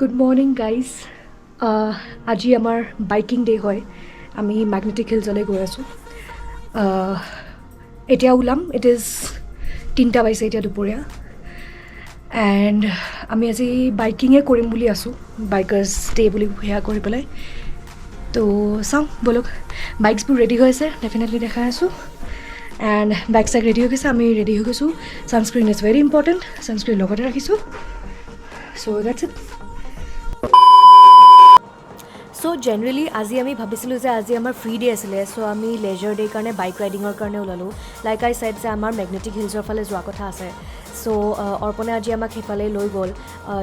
Good morning, guys. আজি আমাৰ biking day হয় আমি ম্যাগনেটিক হিলছলৈ গৈ আছোঁ এতিয়া ওলাম ইট ইজ 3টা বাজিছে এতিয়া দুপৰীয়া এণ্ড আমি আজি বাইকিঙে কৰিম বুলি আছোঁ বাইকাৰ্ছ ডে বুলি সেয়া কৰি পেলাই তো চাওঁ বলক বাইকছবোৰ ৰেডি হৈ আছে ডেফিনেটলি দেখাই আছোঁ এণ্ড বাইক চাইক ৰেডি হৈ গৈছে আমি ৰেডি হৈ গৈছোঁ sunscreen is very important sunscreen লগতে ৰাখিছোঁ চ' দেটছ ইট সো জেনেৰেলি আজি আমি ভাবিছিলোঁ যে আজি আমাৰ ফ্ৰী ডে আছিলে চ' আমি লেজাৰ ডে কাৰণে বাইক ৰাইডিঙৰ কাৰণে ওলালোঁ লাইক আই ছেড যে আমাৰ মেগনেটিক হিলছৰ ফালে যোৱা কথা আছে চ' অৰ্পণে আজি আমাক সেইফালে লৈ গ'ল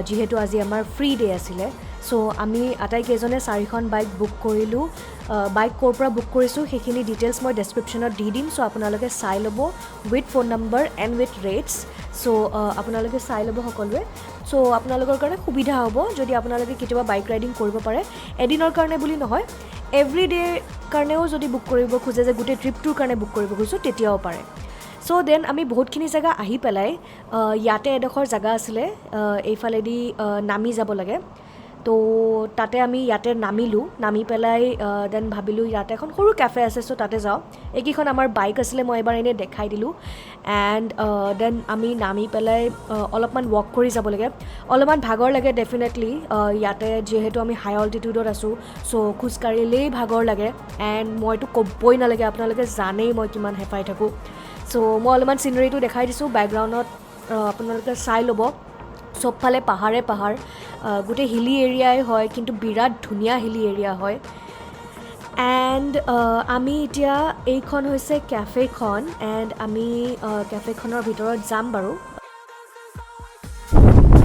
যিহেতু আজি আমাৰ ফ্ৰী ডে আছিলে চ' আমি আটাইকেইজনে 4খন বাইক বুক কৰিলোঁ বাইক ক'ৰ পৰা বুক কৰিছোঁ সেইখিনি ডিটেইলছ মই ডেছক্ৰিপশ্যনত দি দিম চ' আপোনালোকে চাই ল'ব with phone number and with rates so' আপোনালোকে চাই ল'ব সকলোৱে চ' আপোনালোকৰ কাৰণে সুবিধা হ'ব যদি আপোনালোকে কেতিয়াবা বাইক ৰাইডিং কৰিব পাৰে এদিনৰ কাৰণে বুলি নহয় এভৰি ডে'ৰ কাৰণেও যদি বুক কৰিব খোজে যে গোটেই ট্ৰিপটোৰ কাৰণে বুক কৰিব খোজোঁ তেতিয়াও পাৰে চ' দেন আমি বহুতখিনি জেগা আহি পেলাই ইয়াতে এডোখৰ জেগা আছিলে এইফালেদি নামি যাব লাগে তো তাতে আমি ইয়াতে নামিলোঁ নামি পেলাই দেন ভাবিলোঁ ইয়াতে এখন সৰু কেফে আছে চ' তাতে যাওঁ এইকেইখন আমাৰ বাইক আছিলে মই এবাৰ এনেই দেখাই দিলোঁ এণ্ড দেন আমি নামি পেলাই অলপমান ৱাক কৰি যাব লাগে অলপমান ভাগৰ লাগে ডেফিনেটলি ইয়াতে যিহেতু আমি হাই অল্টিটিউডত আছোঁ চ' খোজকাঢ়িলেই ভাগৰ লাগে এণ্ড মইতো ক'বই নালাগে আপোনালোকে জানেই মই কিমান হেঁপাই থাকোঁ চ' মই অলপমান চিনেৰীটো দেখাই দিছোঁ বেকগ্ৰাউণ্ডত আপোনালোকে চাই ল'ব চবফালে পাহাৰে পাহাৰ গোটেই হিলি এৰিয়াই হয় কিন্তু বিৰাট ধুনীয়া হিলি এৰিয়া হয় এণ্ড আমি এতিয়া এইখন হৈছে কেফেখন এণ্ড আমি কেফেখনৰ ভিতৰত যাম বাৰু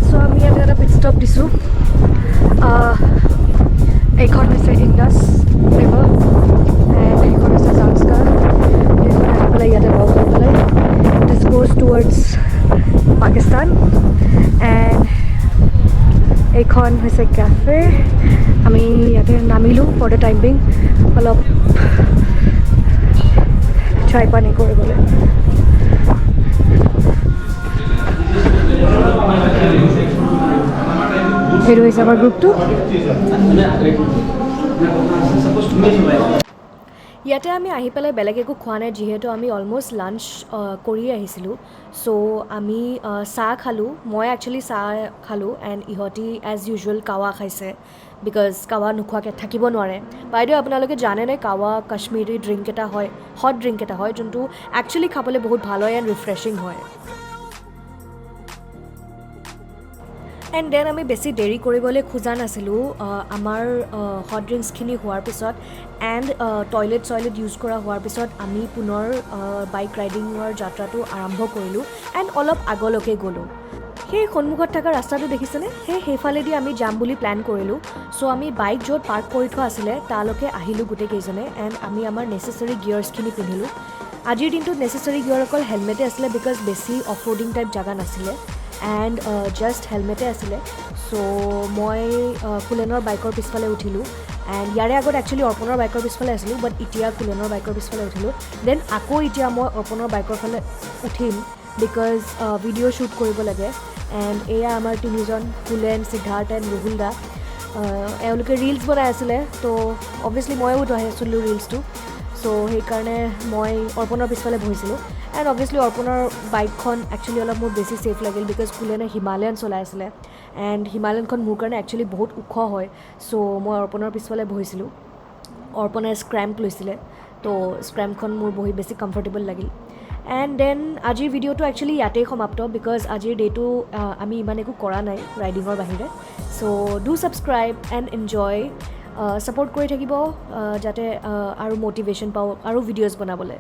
চ' আমি ইয়াতে এটা পিট ষ্টপ দিছোঁ এইখন হৈছে ইণ্ডাছ ৰিভাৰ এণ্ড এইখন হৈছে জাংস্কাৰ এইখন আহি পেলাই ইয়াতে লগ হৈ পেলাই দিছ গ'জ টুৱাৰ্ডছ পাকিস্তান এণ্ড এইখন হৈছে কেফে আমি ইয়াতে নামিলোঁ ফৰ দ্য টাইম বিং অলপ চাই পানী কৰিবলৈ সেইটো হৈছে আমাৰ গ্ৰুপটো ইয়াতে আমি আহি পেলাই বেলেগ একো খোৱা নাই যিহেতু আমি অলম'ষ্ট লাঞ্চ কৰি আহিছিলোঁ চ' আমি চাহ খালোঁ মই একচুৱেলি চাহ খালোঁ এণ্ড ইহঁতি এজ ইউজুৱেল কাৱা খাইছে বিকজ কাৱা নোখোৱাকৈ থাকিব নোৱাৰে বাইদেউ আপোনালোকে জানেনে কাৱা কাশ্মীৰী ড্ৰিংক এটা হয় হট ড্ৰিংক এটা হয় যোনটো একচুৱেলি খাবলৈ বহুত ভাল হয় এণ্ড ৰিফ্ৰেছিং হয় এণ্ড দেন আমি বেছি দেৰি কৰিবলৈ খোজা নাছিলোঁ আমাৰ হট ড্ৰিংকছখিনি হোৱাৰ পিছত এণ্ড টয়লেট ইউজ কৰা হোৱাৰ পিছত আমি পুনৰ বাইক ৰাইডিঙৰ যাত্ৰাটো আৰম্ভ কৰিলোঁ এণ্ড অলপ আগলৈকে গ'লোঁ সেই সন্মুখত থকা ৰাস্তাটো দেখিছেনে সেইফালেদি আমি যাম বুলি প্লেন কৰিলোঁ চ' আমি বাইক য'ত পাৰ্ক কৰি থোৱা আছিলে তালৈকে আহিলোঁ গোটেইকেইজনে এণ্ড আমি আমাৰ নেচেচাৰী গিয়াৰ্ছখিনি পিন্ধিলোঁ আজিৰ দিনটোত নেচেচাৰী গিয়াৰ অকল হেলমেটে আছিলে বিকজ বেছি অফ ৰোডিং টাইপ জেগা নাছিলে এণ্ড জাষ্ট হেলমেটে আছিলে চ' মই কুলেনৰ বাইকৰ পিছফালে উঠিলোঁ এণ্ড ইয়াৰে আগত একচুৱেলি অৰ্পণৰ বাইকৰ পিছফালে আছিলোঁ বাট এতিয়া কুলেনৰ বাইকৰ পিছফালে উঠিলোঁ দেন আকৌ এতিয়া মই অৰ্পণৰ বাইকৰ ফালে উঠিম বিকজ ভিডিঅ' শ্বুট কৰিব লাগে এণ্ড এয়া আমাৰ তিনিজন কুলেন সিদ্ধাৰ্থ এণ্ড ৰুহুল দা এওঁলোকে ৰিলছ বনাই আছিলে তো অবভিয়াছলি ময়ো উঠাই আছিলোঁ ৰিলছটো চ' সেইকাৰণে মই অৰ্পণৰ পিছফালে বহিছিলোঁ এণ্ড অবভিয়াছলি অৰ্পণৰ বাইকখন একচুৱেলি অলপ মোৰ বেছি ছেফ লাগিল বিকজ কুলেনে হিমালয়ান চলাই আছিলে এণ্ড হিমালয়ানখন মোৰ কাৰণে একচুৱেলি বহুত ওখ হয় চ' মই অৰ্পণৰ পিছফালে বহিছিলোঁ অৰ্পণে স্ক্ৰেম্প লৈছিলে তো স্ক্ৰেম্পখন মোৰ বহি বেছি কমফৰ্টেবল লাগিল এণ্ড দেন আজিৰ ভিডিঅ'টো একচুৱেলি ইয়াতেই সমাপ্ত বিকজ আজিৰ ডে'টো আমি ইমান একো কৰা নাই ৰাইডিঙৰ বাহিৰে so' do subscribe and enjoy support কৰি থাকিব যাতে আৰু মটিভেশ্যন পাওঁ আৰু ভিডিঅ'জ বনাবলৈ